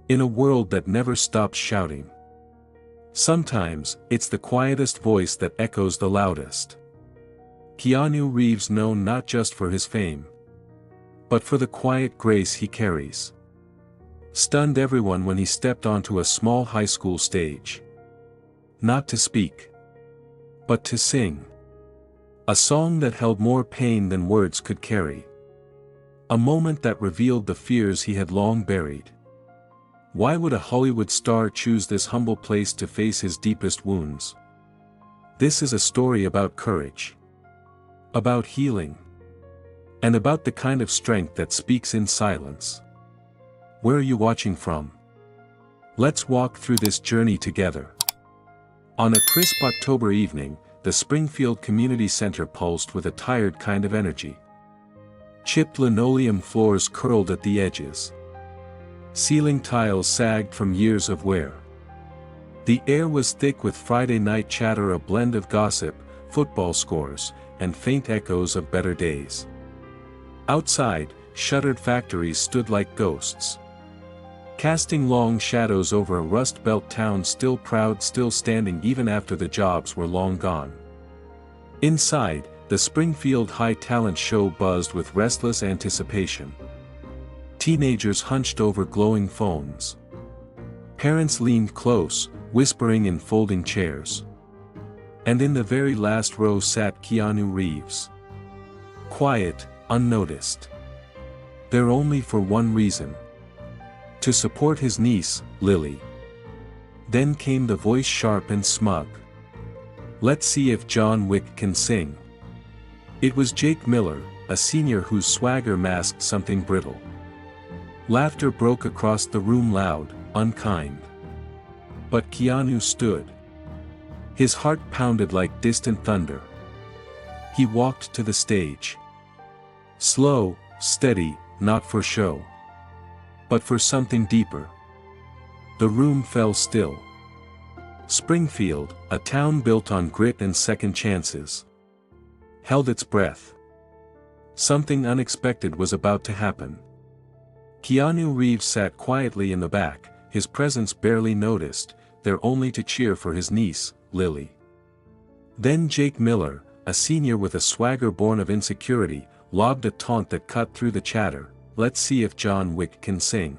In a world that never stops shouting. Sometimes, it's the quietest voice that echoes the loudest. Keanu Reeves, known not just for his fame, but for the quiet grace he carries, stunned everyone when he stepped onto a small high school stage. Not to speak, but to sing. A song that held more pain than words could carry. A moment that revealed the fears he had long buried. Why would a Hollywood star choose this humble place to face his deepest wounds? This is a story about courage, about healing, and about the kind of strength that speaks in silence. Where are you watching from? Let's walk through this journey together. On a crisp October evening, the Springfield Community Center pulsed with a tired kind of energy. Chipped linoleum floors curled at the edges. Ceiling tiles sagged from years of wear. The air was thick with Friday night chatter, a blend of gossip, football scores, and faint echoes of better days. Outside, shuttered factories stood like ghosts, casting long shadows over a rust-belt town still proud, still standing even after the jobs were long gone. Inside, the Springfield High Talent Show buzzed with restless anticipation. Teenagers hunched over glowing phones. Parents leaned close, whispering in folding chairs. And in the very last row sat Keanu Reeves. Quiet, unnoticed. There only for one reason: to support his niece, Lily. Then came the voice, sharp and smug. "Let's see if John Wick can sing." It was Jake Miller, a senior whose swagger masked something brittle. Laughter broke across the room, loud, unkind. But Keanu stood. His heart pounded like distant thunder. He walked to the stage. Slow, steady, not for show, but for something deeper. The room fell still. Springfield, a town built on grit and second chances, held its breath. Something unexpected was about to happen. Keanu Reeves sat quietly in the back, his presence barely noticed, there only to cheer for his niece, Lily. Then Jake Miller, a senior with a swagger born of insecurity, lobbed a taunt that cut through the chatter: "Let's see if John Wick can sing."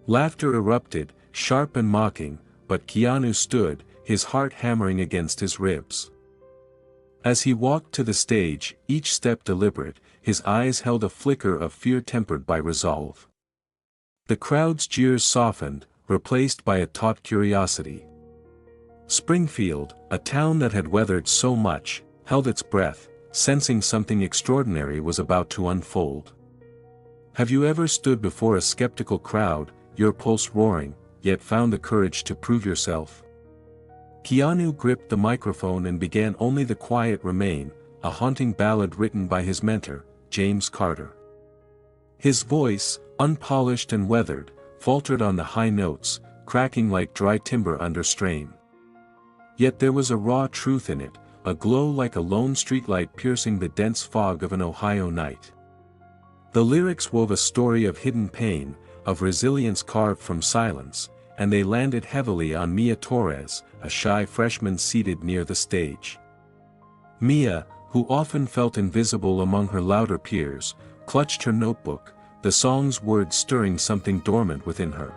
Laughter erupted, sharp and mocking, but Keanu stood, his heart hammering against his ribs. As he walked to the stage, each step deliberate, his eyes held a flicker of fear tempered by resolve. The crowd's jeers softened, replaced by a taut curiosity. Springfield, a town that had weathered so much, held its breath, sensing something extraordinary was about to unfold. Have you ever stood before a skeptical crowd, your pulse roaring, yet found the courage to prove yourself? Keanu gripped the microphone and began "Only the Quiet Remain," a haunting ballad written by his mentor, James Carter. His voice, unpolished and weathered, faltered on the high notes, cracking like dry timber under strain. Yet there was a raw truth in it, a glow like a lone streetlight piercing the dense fog of an Ohio night. The lyrics wove a story of hidden pain, of resilience carved from silence, and they landed heavily on Mia Torres, a shy freshman seated near the stage. Mia, who often felt invisible among her louder peers, clutched her notebook, the song's words stirring something dormant within her.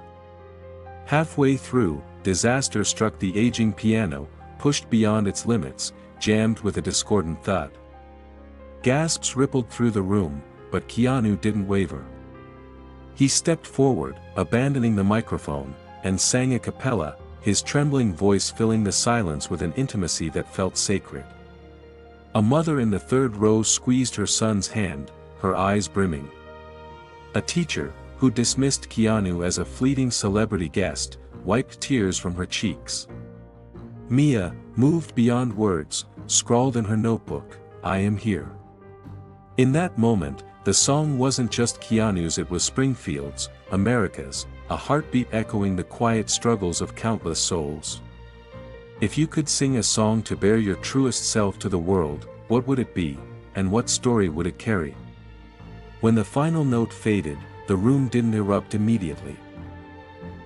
Halfway through, disaster struck the aging piano, pushed beyond its limits, jammed with a discordant thud. Gasps rippled through the room, but Keanu didn't waver. He stepped forward, abandoning the microphone, and sang a cappella, his trembling voice filling the silence with an intimacy that felt sacred. A mother in the third row squeezed her son's hand, her eyes brimming. A teacher, who dismissed Keanu as a fleeting celebrity guest, wiped tears from her cheeks. Mia, moved beyond words, scrawled in her notebook, "I am here." In that moment, the song wasn't just Keanu's, it was Springfield's, America's, a heartbeat echoing the quiet struggles of countless souls. If you could sing a song to bear your truest self to the world, what would it be, and what story would it carry? When the final note faded, the room didn't erupt immediately.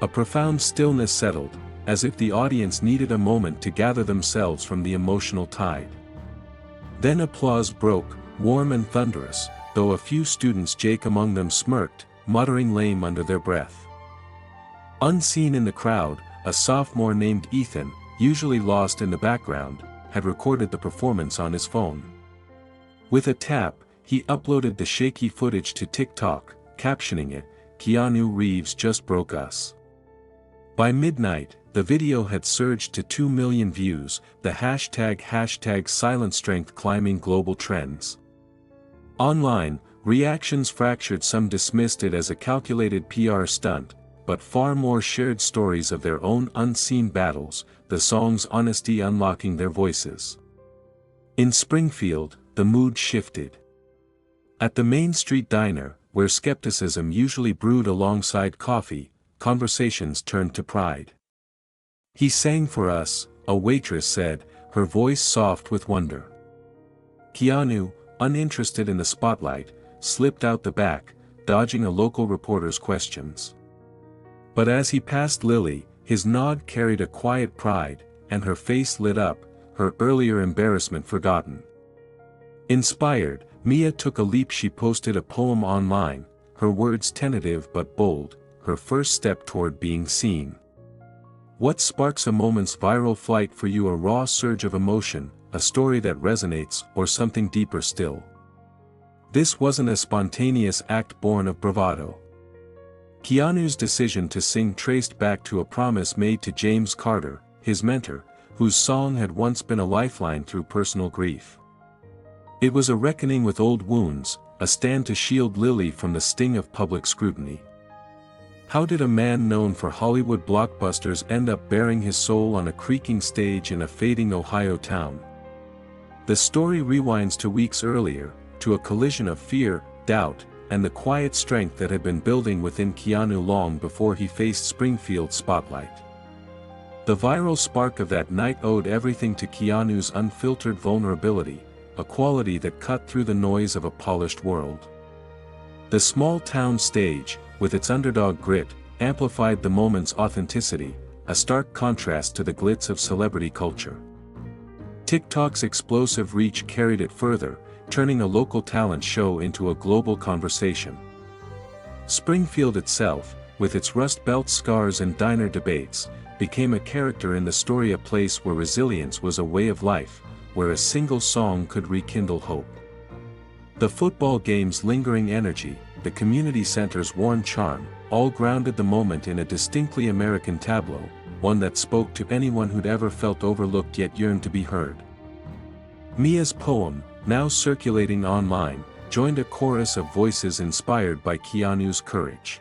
A profound stillness settled, as if the audience needed a moment to gather themselves from the emotional tide. Then applause broke, warm and thunderous, though a few students, Jake among them, smirked, muttering lame under their breath. Unseen in the crowd, a sophomore named Ethan, usually lost in the background, had recorded the performance on his phone. With a tap, he uploaded the shaky footage to TikTok, captioning it, "Keanu Reeves just broke us." By midnight, the video had surged to 2 million views, the hashtag silent strength climbing global trends. Online, reactions fractured. Some dismissed it as a calculated PR stunt, but far more shared stories of their own unseen battles, the song's honesty unlocking their voices. In Springfield, the mood shifted. At the Main Street diner, where skepticism usually brewed alongside coffee, conversations turned to pride. "He sang for us," a waitress said, her voice soft with wonder. Keanu, uninterested in the spotlight, slipped out the back, dodging a local reporter's questions. But as he passed Lily, his nod carried a quiet pride, and her face lit up, her earlier embarrassment forgotten. Inspired, Mia took a leap. She posted a poem online, her words tentative but bold, her first step toward being seen. What sparks a moment's viral flight for you? A raw surge of emotion, a story that resonates, or something deeper still? This wasn't a spontaneous act born of bravado. Keanu's decision to sing traced back to a promise made to James Carter, his mentor, whose song had once been a lifeline through personal grief. It was a reckoning with old wounds, a stand to shield Lily from the sting of public scrutiny. How did a man known for Hollywood blockbusters end up bearing his soul on a creaking stage in a fading Ohio town? The story rewinds to weeks earlier, to a collision of fear, doubt, and the quiet strength that had been building within Keanu long before he faced Springfield's spotlight. The viral spark of that night owed everything to Keanu's unfiltered vulnerability, a quality that cut through the noise of a polished world. The small-town stage, with its underdog grit, amplified the moment's authenticity, a stark contrast to the glitz of celebrity culture. TikTok's explosive reach carried it further, turning a local talent show into a global conversation. Springfield itself, with its Rust Belt scars and diner debates, became a character in the story, a place where resilience was a way of life, where a single song could rekindle hope. The football game's lingering energy, the community center's warm charm, all grounded the moment in a distinctly American tableau, one that spoke to anyone who'd ever felt overlooked yet yearned to be heard. Mia's poem, now circulating online, joined a chorus of voices inspired by Keanu's courage.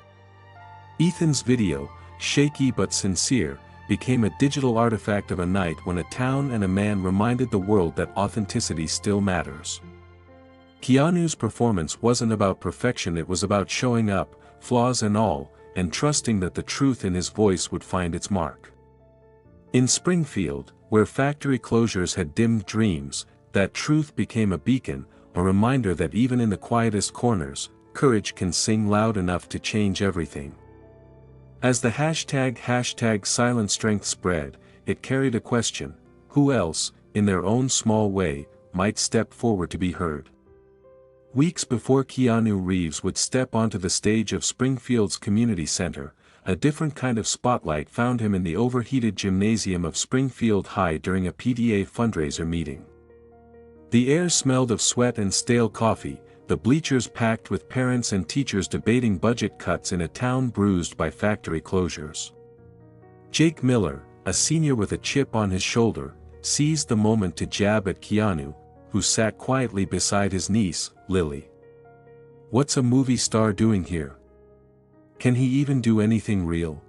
Ethan's video, shaky but sincere, became a digital artifact of a night when a town and a man reminded the world that authenticity still matters. Keanu's performance wasn't about perfection, it was about showing up, flaws and all, and trusting that the truth in his voice would find its mark. In Springfield, where factory closures had dimmed dreams, that truth became a beacon, a reminder that even in the quietest corners, courage can sing loud enough to change everything. As the hashtag silent strength spread, it carried a question: who else, in their own small way, might step forward to be heard? Weeks before Keanu Reeves would step onto the stage of Springfield's community center, a different kind of spotlight found him in the overheated gymnasium of Springfield High during a PTA fundraiser meeting. The air smelled of sweat and stale coffee, the bleachers packed with parents and teachers debating budget cuts in a town bruised by factory closures. Jake Miller, a senior with a chip on his shoulder, seized the moment to jab at Keanu, who sat quietly beside his niece, Lily. "What's a movie star doing here? Can he even do anything real?"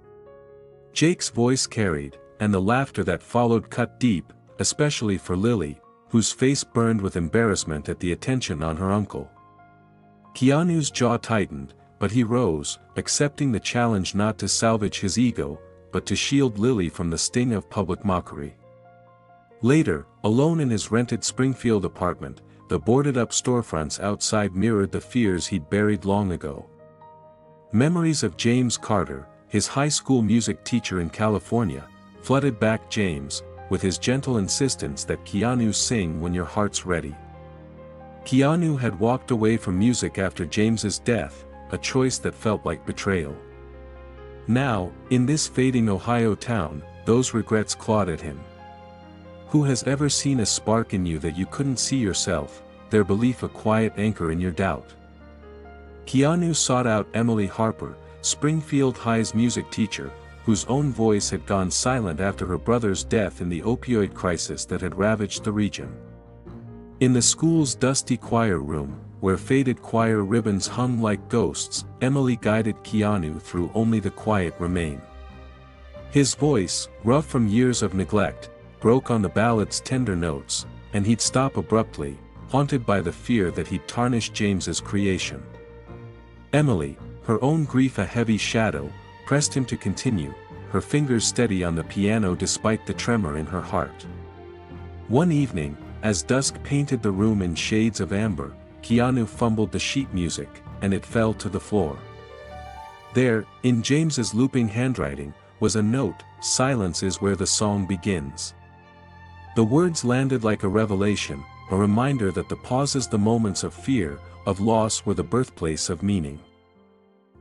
Jake's voice carried, and the laughter that followed cut deep, especially for Lily, whose face burned with embarrassment at the attention on her uncle. Keanu's jaw tightened, but he rose, accepting the challenge not to salvage his ego, but to shield Lily from the sting of public mockery. Later, alone in his rented Springfield apartment, the boarded-up storefronts outside mirrored the fears he'd buried long ago. Memories of James Carter, his high school music teacher in California, flooded back James, with his gentle insistence that Keanu sing when your heart's ready. Keanu had walked away from music after James's death, a choice that felt like betrayal. Now, in this fading Ohio town, those regrets clawed at him. Who has ever seen a spark in you that you couldn't see yourself, their belief a quiet anchor in your doubt? Keanu sought out Emily Harper, Springfield High's music teacher, whose own voice had gone silent after her brother's death in the opioid crisis that had ravaged the region. In the school's dusty choir room, where faded choir ribbons hung like ghosts, Emily guided Keanu through Only the Quiet Remain. His voice, rough from years of neglect, broke on the ballad's tender notes, and he'd stop abruptly, haunted by the fear that he'd tarnish James's creation. Emily, her own grief a heavy shadow, pressed him to continue, her fingers steady on the piano despite the tremor in her heart. One evening, as dusk painted the room in shades of amber, Keanu fumbled the sheet music, and it fell to the floor. There, in James's looping handwriting, was a note, "Silence is where the song begins." The words landed like a revelation, a reminder that the pauses, the moments of fear, of loss were the birthplace of meaning.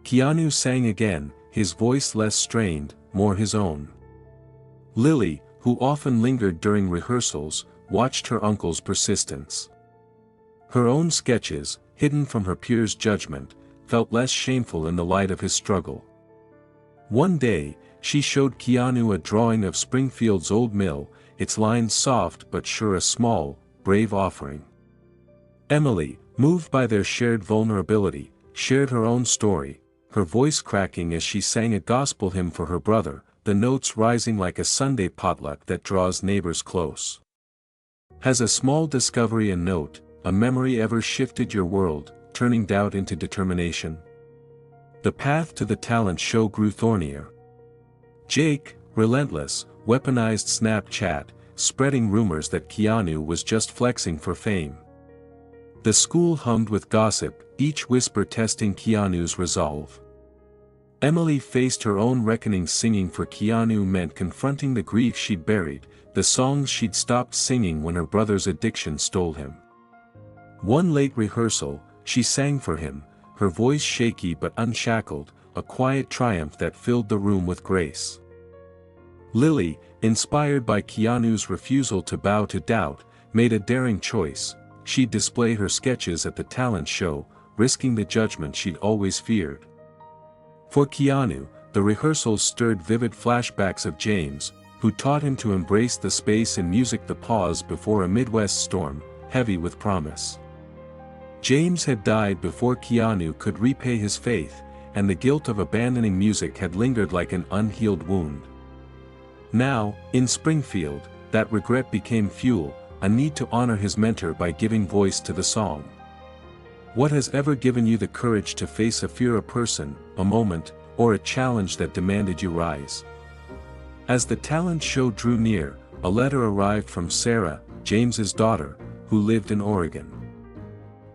Keanu sang again, his voice less strained, more his own. Lily, who often lingered during rehearsals, watched her uncle's persistence. Her own sketches, hidden from her peers' judgment, felt less shameful in the light of his struggle. One day, she showed Keanu a drawing of Springfield's old mill, its lines soft but sure, a small, brave offering. Emily, moved by their shared vulnerability, shared her own story, her voice cracking as she sang a gospel hymn for her brother, the notes rising like a Sunday potluck that draws neighbors close. Has a small discovery and note, a memory ever shifted your world, turning doubt into determination? The path to the talent show grew thornier. Jake, relentless, weaponized Snapchat, spreading rumors that Keanu was just flexing for fame. The school hummed with gossip, each whisper testing Keanu's resolve. Emily faced her own reckoning. Singing for Keanu meant confronting the grief she'd buried, the songs she'd stopped singing when her brother's addiction stole him. One late rehearsal, she sang for him, her voice shaky but unshackled, a quiet triumph that filled the room with grace. Lily, inspired by Keanu's refusal to bow to doubt, made a daring choice. She'd display her sketches at the talent show, risking the judgment she'd always feared. For Keanu, the rehearsals stirred vivid flashbacks of James, who taught him to embrace the space in music, the pause before a Midwest storm, heavy with promise. James had died before Keanu could repay his faith, and the guilt of abandoning music had lingered like an unhealed wound. Now, in Springfield, that regret became fuel, a need to honor his mentor by giving voice to the song. What has ever given you the courage to face a fear, a person, a moment, or a challenge that demanded you rise? As the talent show drew near, a letter arrived from Sarah, James's daughter, who lived in Oregon.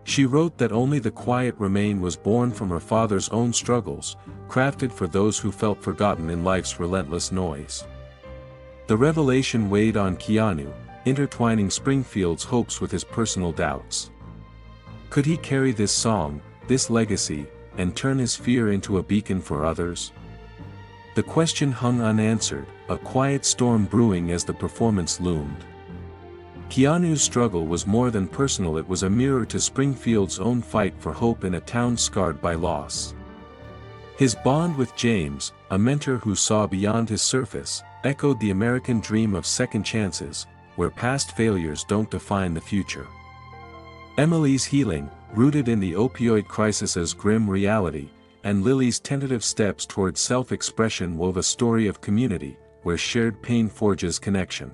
She wrote that Only the Quiet Remain was born from her father's own struggles, crafted for those who felt forgotten in life's relentless noise. The revelation weighed on Keanu, intertwining Springfield's hopes with his personal doubts. Could he carry this song, this legacy, and turn his fear into a beacon for others? The question hung unanswered, a quiet storm brewing as the performance loomed. Keanu's struggle was more than personal, it was a mirror to Springfield's own fight for hope in a town scarred by loss. His bond with James, a mentor who saw beyond his surface, echoed the American dream of second chances, where past failures don't define the future. Emily's healing, rooted in the opioid crisis's grim reality, and Lily's tentative steps toward self-expression wove a story of community, where shared pain forges connection.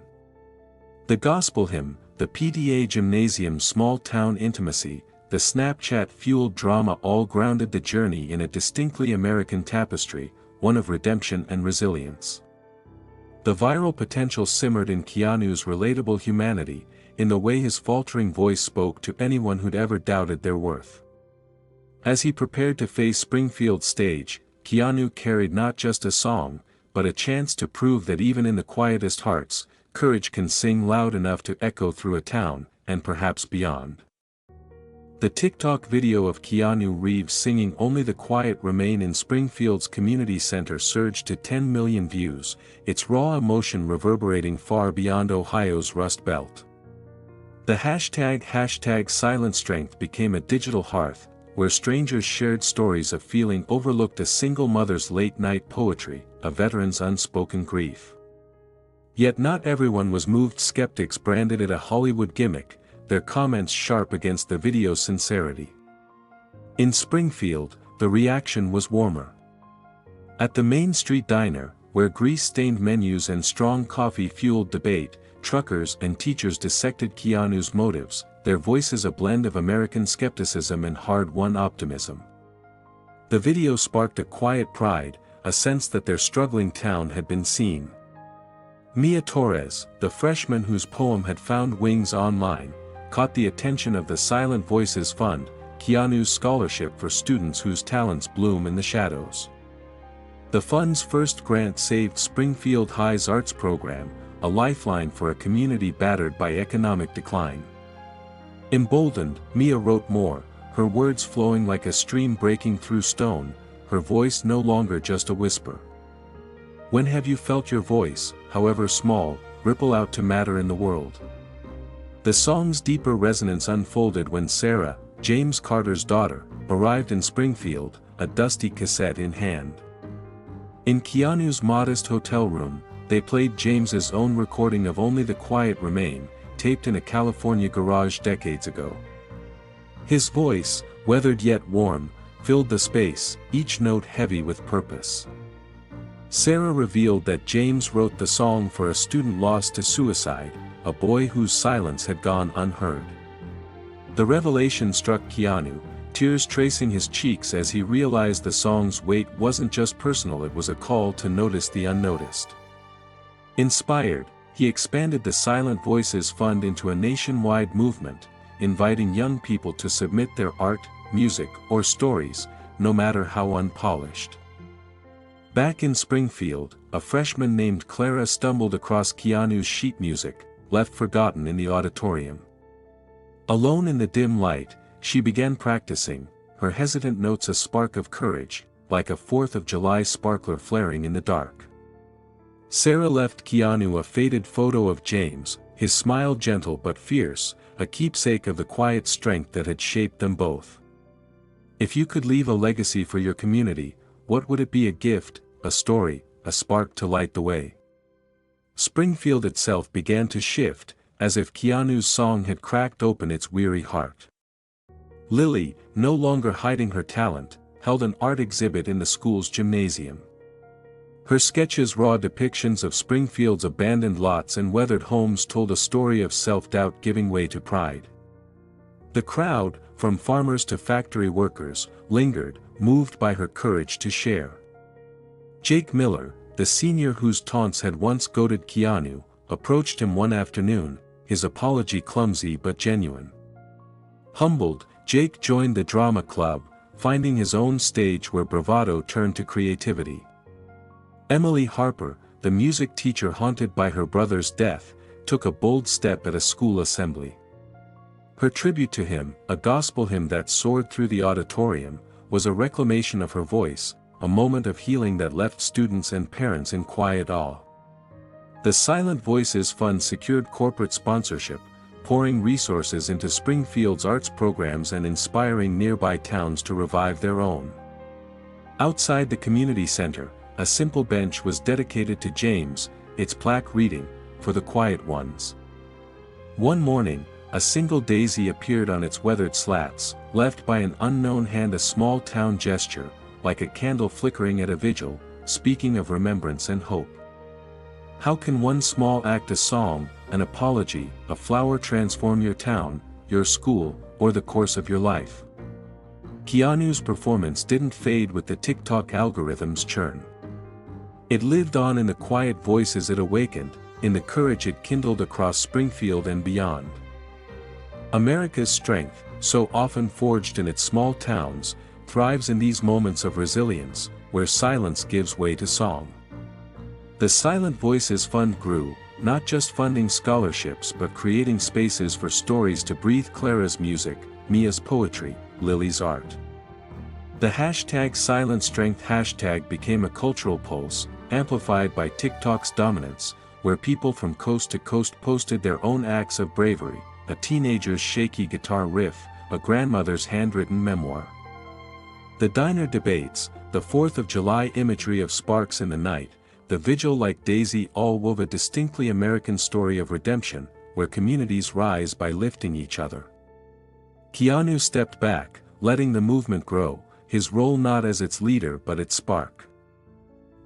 The gospel hymn, the PTA gymnasium's small-town intimacy, the Snapchat-fueled drama all grounded the journey in a distinctly American tapestry, one of redemption and resilience. The viral potential simmered in Keanu's relatable humanity, in the way his faltering voice spoke to anyone who'd ever doubted their worth. As he prepared to face Springfield's stage, Keanu carried not just a song, but a chance to prove that even in the quietest hearts, courage can sing loud enough to echo through a town, and perhaps beyond. The TikTok video of Keanu Reeves singing "Only the Quiet Remain" in Springfield's community center surged to 10 million views, its raw emotion reverberating far beyond Ohio's Rust Belt. The hashtag Silent Strength became a digital hearth, where strangers shared stories of feeling overlooked, a single mother's late-night poetry, a veteran's unspoken grief. Yet not everyone was moved. Skeptics branded it a Hollywood gimmick, their comments sharp against the video's sincerity. In Springfield, the reaction was warmer. At the Main Street Diner, where grease-stained menus and strong coffee fueled debate, truckers and teachers dissected Keanu's motives, their voices a blend of American skepticism and hard-won optimism. The video sparked a quiet pride, a sense that their struggling town had been seen. Mia Torres, the freshman whose poem had found wings online, caught the attention of the Silent Voices Fund, Keanu's scholarship for students whose talents bloom in the shadows. The fund's first grant saved Springfield High's arts program, a lifeline for a community battered by economic decline. Emboldened, Mia wrote more, her words flowing like a stream breaking through stone, her voice no longer just a whisper. When have you felt your voice, however small, ripple out to matter in the world? The song's deeper resonance unfolded when Sarah, James Carter's daughter, arrived in Springfield, a dusty cassette in hand. In Keanu's modest hotel room, they played James's own recording of "Only the Quiet Remain," taped in a California garage decades ago. His voice, weathered yet warm, filled the space, each note heavy with purpose. Sarah revealed that James wrote the song for a student lost to suicide, a boy whose silence had gone unheard. The revelation struck Keanu, tears tracing his cheeks as he realized the song's weight wasn't just personal, it was a call to notice the unnoticed. Inspired, he expanded the Silent Voices Fund into a nationwide movement, inviting young people to submit their art, music, or stories, no matter how unpolished. Back in Springfield, a freshman named Clara stumbled across Keanu's sheet music, left forgotten in the auditorium. Alone in the dim light, she began practicing, her hesitant notes a spark of courage, like a 4th of July sparkler flaring in the dark. Sarah left Keanu a faded photo of James, his smile gentle but fierce, a keepsake of the quiet strength that had shaped them both. If you could leave a legacy for your community, what would it be? A gift, a story, a spark to light the way? Springfield itself began to shift, as if Keanu's song had cracked open its weary heart. Lily, no longer hiding her talent, held an art exhibit in the school's gymnasium. Her sketches, raw depictions of Springfield's abandoned lots and weathered homes, told a story of self-doubt giving way to pride. The crowd, from farmers to factory workers, lingered, moved by her courage to share. Jake Miller, the senior whose taunts had once goaded Keanu, approached him one afternoon, his apology clumsy but genuine. Humbled, Jake joined the drama club, finding his own stage where bravado turned to creativity. Emily Harper, the music teacher haunted by her brother's death, took a bold step at a school assembly. Her tribute to him, a gospel hymn that soared through the auditorium, was a reclamation of her voice, a moment of healing that left students and parents in quiet awe. The Silent Voices Fund secured corporate sponsorship, pouring resources into Springfield's arts programs and inspiring nearby towns to revive their own. Outside the community center, a simple bench was dedicated to James, its plaque reading, "For the Quiet Ones." One morning, a single daisy appeared on its weathered slats, left by an unknown hand, a small town gesture, like a candle flickering at a vigil, speaking of remembrance and hope. How can one small act, a song, an apology, a flower, transform your town, your school, or the course of your life? Keanu's performance didn't fade with the TikTok algorithm's churn. It lived on in the quiet voices it awakened, in the courage it kindled across Springfield and beyond. America's strength, so often forged in its small towns, thrives in these moments of resilience, where silence gives way to song. The Silent Voices Fund grew, not just funding scholarships but creating spaces for stories to breathe. Clara's music, Mia's poetry, Lily's art. The hashtag Silent Strength hashtag became a cultural pulse, amplified by TikTok's dominance, where people from coast to coast posted their own acts of bravery, a teenager's shaky guitar riff, a grandmother's handwritten memoir. The diner debates, the 4th of July imagery of sparks in the night, the vigil like Daisy all wove a distinctly American story of redemption, where communities rise by lifting each other. Keanu stepped back, letting the movement grow, his role not as its leader but its spark.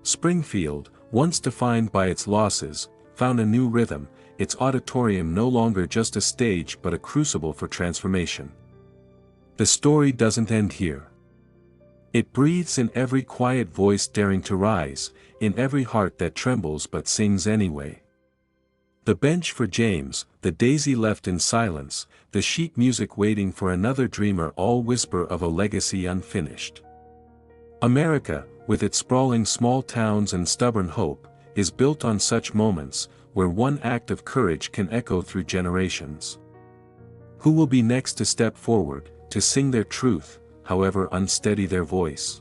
Springfield, once defined by its losses, found a new rhythm, its auditorium no longer just a stage but a crucible for transformation. The story doesn't end here. It breathes in every quiet voice daring to rise, in every heart that trembles but sings anyway. The bench for James, the daisy left in silence, the sheet music waiting for another dreamer, all whisper of a legacy unfinished. America, with its sprawling small towns and stubborn hope, is built on such moments, where one act of courage can echo through generations. Who will be next to step forward, to sing their truth, however unsteady their voice?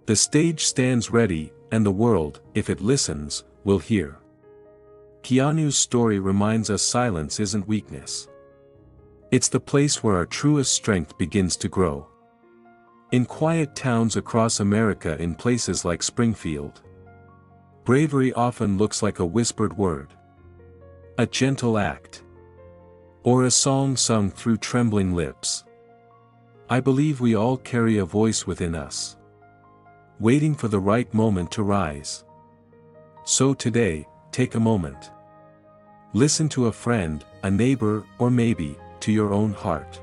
The stage stands ready, and the world, if it listens, will hear. Keanu's story reminds us silence isn't weakness. It's the place where our truest strength begins to grow. In quiet towns across America, in places like Springfield, bravery often looks like a whispered word, a gentle act, or a song sung through trembling lips. I believe we all carry a voice within us, waiting for the right moment to rise. So today, take a moment. Listen to a friend, a neighbor, or maybe, to your own heart.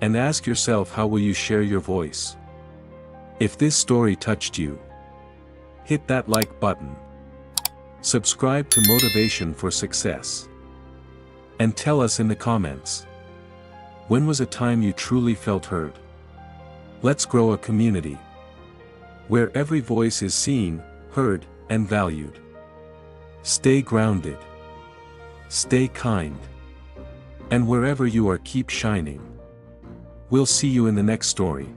And ask yourself, how will you share your voice? If this story touched you, hit that like button. Subscribe to Motivation for Success. And tell us in the comments, when was a time you truly felt heard? Let's grow a community where every voice is seen, heard, and valued. Stay grounded. Stay kind. And wherever you are, keep shining. We'll see you in the next story.